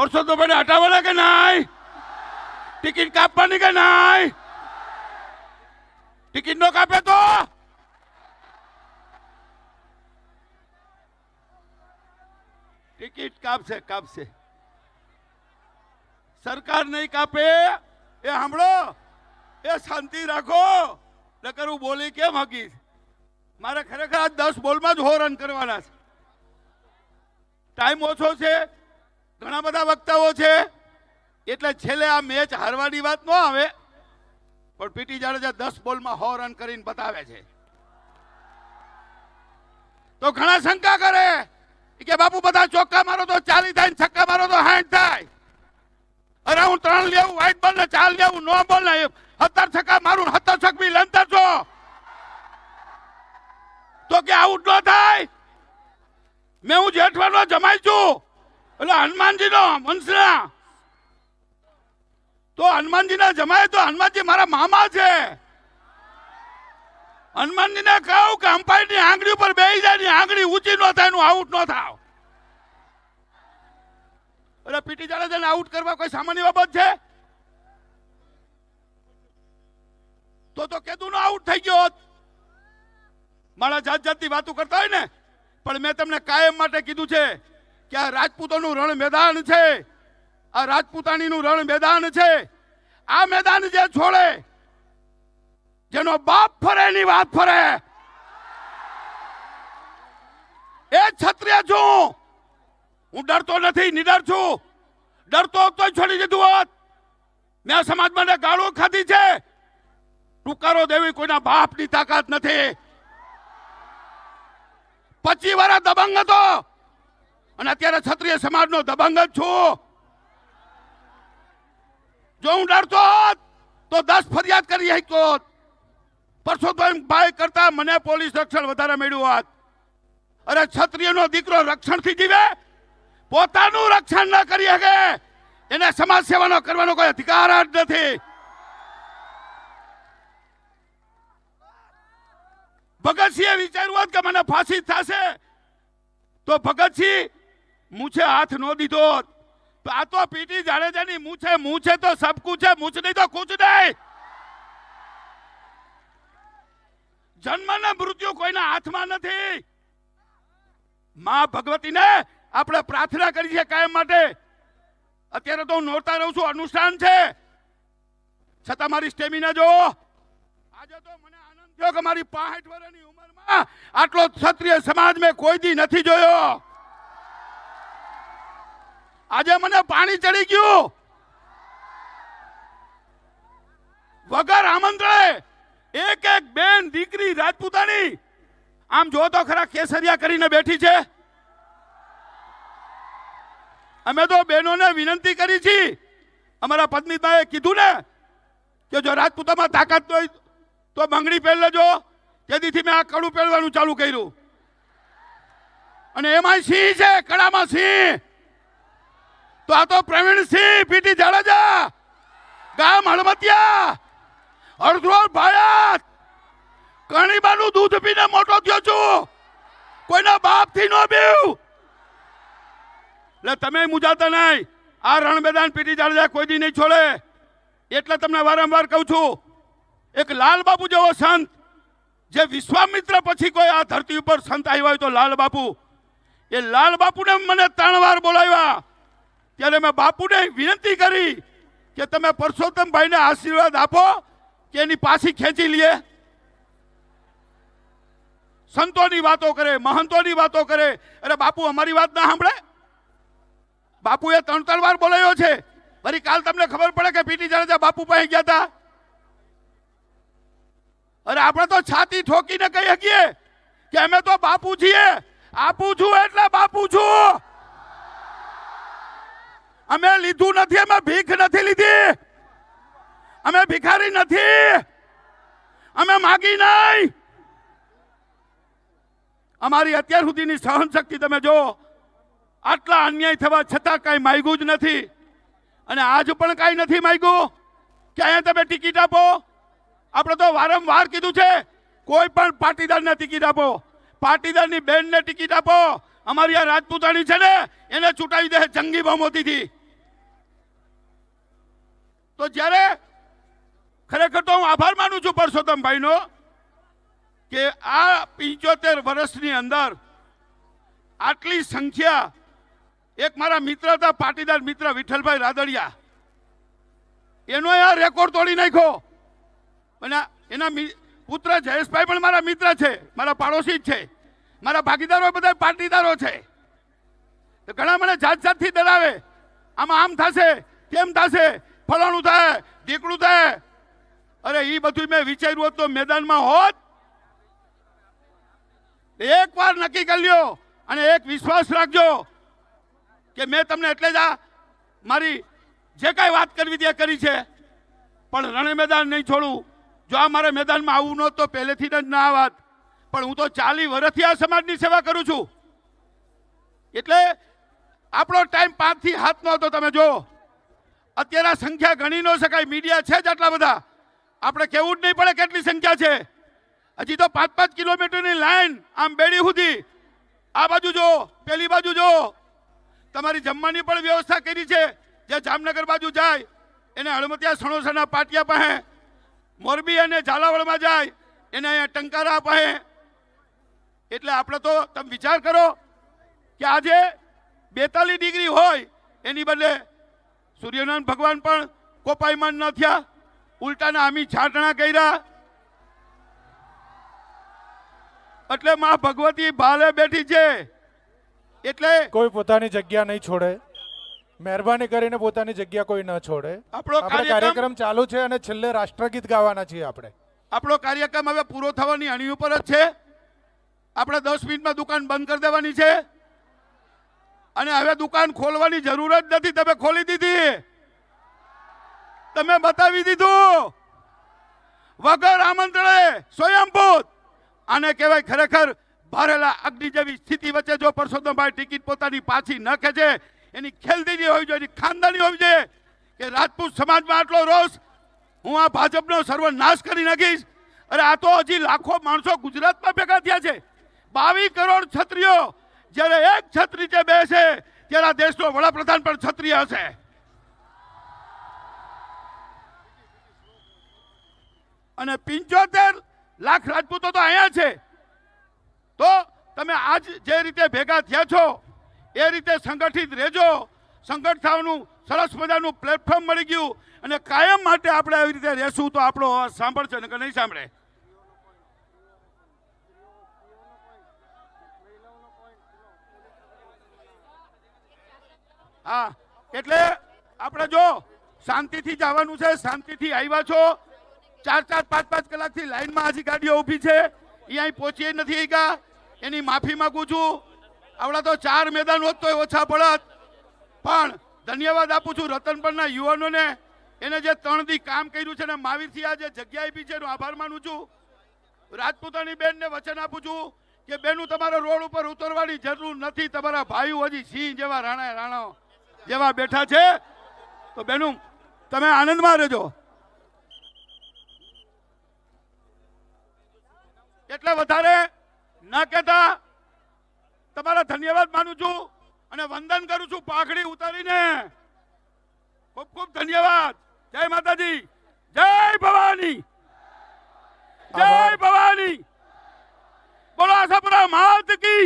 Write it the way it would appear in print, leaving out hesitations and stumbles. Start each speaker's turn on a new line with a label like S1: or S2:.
S1: પરસોત્તમભાઈને હટાવવાના કે નહીં? ટિકિટ કાપવાની કે નહીં? ટિકિટ નો કાપે તો ટિકિટ કાપશે. સરકાર નહીં કાપે એ સાંભળો, એ શાંતિ રાખો. નકર હું બોલી કેમ હકીશ? મારે ખરેખર આ 10 બોલમાં જ હોરન કરવાના છે. ટાઈમ ઓછો છે, ઘણા બધા વક્તાઓ છે, એટલે છેલ્લે આ મેચ હારવાની વાત ન આવે, પણ પીટી જાડેજા 10 બોલમાં હોરન કરીને બતાવે છે. તો ઘણા શંકા કરે કે બાપુ બધા ચોક્કા મારો તો 40 થાય, છક્કા મારો તો 60 થાય. અરે હું 3 લેવું વાઇટ બોલ ને 4 લેવું નો બોલ ને 17 છક્કા મારું 17 છક્કી લંતર છો તો કે આઉટ ન થાય. મેં હું જેઠવાનો જમાઈ છું, એટલે હનુમાનજીનો વંશના, તો હનુમાનજીના જમાય તો હનુમાનજી મારા મામા છે. હનુમાનજીને કહું કે અમ્પાયરની આંગળી ઉપર બેસી જાય, આંગળી ઊંચી ન થાય, નું આઉટ ન થાવ. અરે પીટી જાડેજાને આઉટ કરવા કોઈ સામાન્ય બાબત છે? તો કેદું નો આઉટ થઈ ગયો. મારા જાત જાતની વાતો કરતા હોય ને, પણ મેં તમને કાયમ માટે કીધું છે કે આ રાજપૂતોનું રણ મેદાન છે, આ રાજપૂતાણીનું રણ મેદાન છે. આ મેદાન જે છોડે, જેનો બાપ ફરે એની વાત ફરે, એ ક્ષત્રિય છું. હું ડરતો નથી, નિડર છું. ડરતો તો છોડી દીધું હોત. મેં સમાજ માટે ગાળો ખાધી છે. ટુકારો દેવી કોઈના બાપની તાકાત નથી. 25 વર્ષ દબંગ હતો અને અત્યારે ક્ષત્રિય સમાજનો દબંગ જ છું. જો હું ડરતો હોત તો 10 ફરિયાદ કરી શક્યો. પરસોત્તમભાઈ કરતા મને પોલીસ રક્ષણ વધારે મળ્યું હોત. અરે ક્ષત્રિયનો દીકરો રક્ષણથી જીવે, પોતાનું રક્ષણ ન કરી શકે, એને સમાજ સેવાનો કરવાનો કોઈ અધિકાર જ નથી. ભગતસિંહે વિચાર્યું હોત કે મને ફાંસી થશે, તો ભગતસિંહ મૂછે હાથ નો દીધો. આ તો પીટી જાડેજાની મૂછે તો સબ કુછ है, મૂછ નહીં તો કુછ નહીં. જન્મ ને મૃત્યુ કોઈના હાથમાં નથી. માં ભગવતીને આપણે પ્રાર્થના કરી છે કાયમ માટે. અત્યારે તો હું નોરતા રહું છું, અનુષ્ઠાન છે, છતાં મારી સ્ટેમિના જો. આજે તો મને આનંદ થયો કે મારી 65 વર્ષની ઉંમરમાં આટલો ક્ષત્રિય સમાજ મેં કોઈ દી નથી જોયો. આજે મને પાણી ચડી ગયું. વગર આમંત્રણે એક બેન દીકરી રાજપૂતાણી આમ જો તો ખરા કેસરિયા કરીને બેઠી છે. અમે તો બહેનોને વિનંતી કરી છે. અમારા પદ્મિતભાઈએ કીધું ને કે જો રાજપૂતામાં તાકાત હોય તો બંગડી પહેર લેજો. તેથી મેં આ કડું પહેરવાનું ચાલુ કર્યું. અને એમાં સિંહ છે, કડામાં સિંહ. તો આ તો પ્રવીણસિંહ પીટી જાડેજા, ગામ હળમતિયા, અડધરોલ ભાયાત, કણીબાનું દૂધ પીને મોટો થયો છું. કોઈના બાપથી નો બીવ. એટલે તમે મુજાતા નહીં. આ રણ મેદાન પીટી જાડેજા કોઈ દી નહીં છોડે. એટલે તમને વારંવાર કહું છું, એક લાલ બાપુ જેવો સંત, જે વિશ્વામિત્ર પછી કોઈ આ ધરતી ઉપર સંત આવ્યા હોય તો લાલ બાપુ. એ લાલ બાપુને મને 3 વાર બોલાવ્યા. ત્યારે મેં બાપુને વિનંતી કરી કે તમે પરસોત્તમભાઈને આશીર્વાદ આપો કે એની પાછી ખેંચી લઈએ. સંતોની વાતો કરે, મહંતોની વાતો કરે. અરે બાપુ અમારી વાત ના સાંભળે. બાપુએ 3 વાર બોલાવ્યો છે. વળી કાલ તમને ખબર પડે કે પીટી જાડેજા બાપુ પાસે ગયા હતા. અરે આપણે તો છાતી ઠોકીને કહી શકીએ કે અમે તો બાપુ છીએ. આપું છું એટલે બાપુ છું. અમે લીધું નથી, અમે ભીખ નથી લીધી, અમે ભિખારી નથી, અમે માગી નહીં. અમારી અત્યાર સુધીની સહન શક્તિ તમે જો. આટલા અન્યાય થવા છતાં કઈ માગ્યું જ નથી. અને આજ પણ કઈ નથી માગ્યું કે અહીંયા તમે ટિકિટ આપો. આપણે તો વારંવાર કીધું છે, કોઈ પણ પાટીદારને ટિકિટ આપો, પાટીદારની બેનને ટિકિટ આપો. અમારી આ રાજપૂતાણી છે ને, એને ચૂંટાવી દે જંગી બહુમતીથી. તો જ્યારે ખરેખર તો હું આભાર માનું છું પરસોત્તમભાઈનો કે આ 75 વર્ષની અંદર આટલી સંખ્યા, એક મારા મિત્ર હતા, પાટીદાર મિત્ર વિઠ્ઠલભાઈ રાદડિયા, એનો આ રેકોર્ડ તોડી નાખ્યો. અને એના પુત્ર જયેશભાઈ પણ મારા મિત્ર છે, મારા પાડોશી જ છે, મારા ભાગીદારો બધા પાટીદારો છે. તો ઘણા મને જાત જાતથી ડરાવે, આમાં આમ થશે, તેમ થશે, ફલાણું થાય, ઢીકણું થાય. અરે એ બધું મેં વિચાર્યું હોત તો મેદાનમાં હોત. એક વાર નક્કી કરી લ્યો અને એક વિશ્વાસ રાખજો કે મેં તમને એટલે જ આ મારી જે કાંઈ વાત કરવી તે કરી છે, પણ રણે મેદાન નહીં છોડું. જો આ મારે મેદાનમાં આવવું નહોતું તો પહેલેથી જ ના આવત, પણ હું તો 40 વર્ષથી આ સમાજની સેવા કરું છું. એટલે આપણો ટાઈમ 5 થી 7 નો હતો. તમે જો અત્યારે સંખ્યા ગણી ન શકાય, મીડિયા છે જ આટલા બધા, આપણે કહેવું જ નહીં પડે કેટલી સંખ્યા છે. હજી તો 5-5 કિલોમીટરની લાઈન આમ બેડી સુધી, આ બાજુ જો, પેલી બાજુ જો. તમારી જમવાની પણ વ્યવસ્થા કરી છે. જે જામનગર બાજુ જાય એને હળમતિયા સણોસરના પાટિયા પાસે, મોરબી અને ઝાલાવાડમાં જાય એને અહીંયા ટંકારા પાસે. એટલે આપણે તો તમે વિચાર કરો કે આજે 42 ડિગ્રી હોય એની બદલે સૂર્યનારાયણ ભગવાન પણ કોપાયમાન ન થયા, ઉલટાના આમી છાટણા કર્યા. એટલે માં ભગવતી ભાલે બેઠી છે. એટલે
S2: કોઈ પોતાની જગ્યા નહીં છોડે, મહેરબાની કરીને પોતાની જગ્યા કોઈ ન છોડે. આપણો કાર્યક્રમ ચાલુ છે અને છેલ્લે રાષ્ટ્રગીત ગાવાના છીએ. આપણો
S1: કાર્યક્રમ હવે પૂરો થવાની અણી ઉપર જ છે. આપણે 10 મિનિટમાં દુકાન બંધ કરી દેવાની છે અને હવે દુકાન ખોલવાની જરૂર જ નથી. તમે ખોલી દીધી, તમે બતાવી દીધું વગર આમંત્રણે, સ્વયંભૂત. આને કહેવાય ખરેખર ભારેલા અગ્નિ જેવી સ્થિતિ વચ્ચે જો પરસોત્તમભાઈ ટિકિટ પોતાની પાછી ન ખેંચે, એની ખેલદીની હોવી જોઈએ, એની ખાનદાની હોવી જોઈએ કે રાજપૂત સમાજમાં આટલો રોષ, હું આ ભાજપનો સર્વનાશ કરી નાખીશ. અરે આ તો હજી લાખો માણસો ગુજરાતમાં ભેગા થયા છે. 22 કરોડ ક્ષત્રિયો જ્યારે એક છત નીચે બેસે ત્યારે આ દેશનો વડાપ્રધાન પણ ક્ષત્રિય હશે. અને 75 લાખ રાજપૂતો તો અહીંયા છે. તો તમે આજ જે રીતે ભેગા થયા છો એ રીતે સંગઠિત રહેજો. સંગઠિત થવાનું સરસ મજાનું પ્લેટફોર્મ મળી ગયું અને કાયમ માટે આપણે આવી રીતે રહેશું તો આપણો અવાજ સાંભળશે ને કે નહીં સાંભળે. હા, એટલે આપણે જો શાંતિથી જવાનું છે, શાંતિથી આવ્યા છો. 4-4, 5-5 કલાકથી લાઈનમાં હજી ગાડીઓ ઊભી છે, એ અહીં પહોંચી નથી ગયા. એની માફી માંગુ છું. આવડા તો 4 મેદાન હોત તો ઓછા પડત. પણ ધન્યવાદ આપું છું રતનપરના યુવાનોને, એને જે 3 દી કામ કર્યું છે ને મહાવીરથી આ જે જગ્યા આપી છે એનો આભાર માનું છું. રાજપૂતાણી બેનને વચન આપું છું કે બેનું તમારે રોડ ઉપર ઉતરવાની જરૂર નથી. તમારા ભાઈઓ હજી સિંહ જેવા રાણો જેવા બેઠા છે. તો બેનું તમે આનંદમાં રહેજો. એટલે વધારે ના કહેતા તમારા ધન્યવાદ માનું છું અને વંદન કરું છું પાઘડી ઉતારીને. ખૂબ ખૂબ ધન્યવાદ. જય માતાજી, જય ભવાની, જય ભવાની. બોલો આશાપુરા માત કી.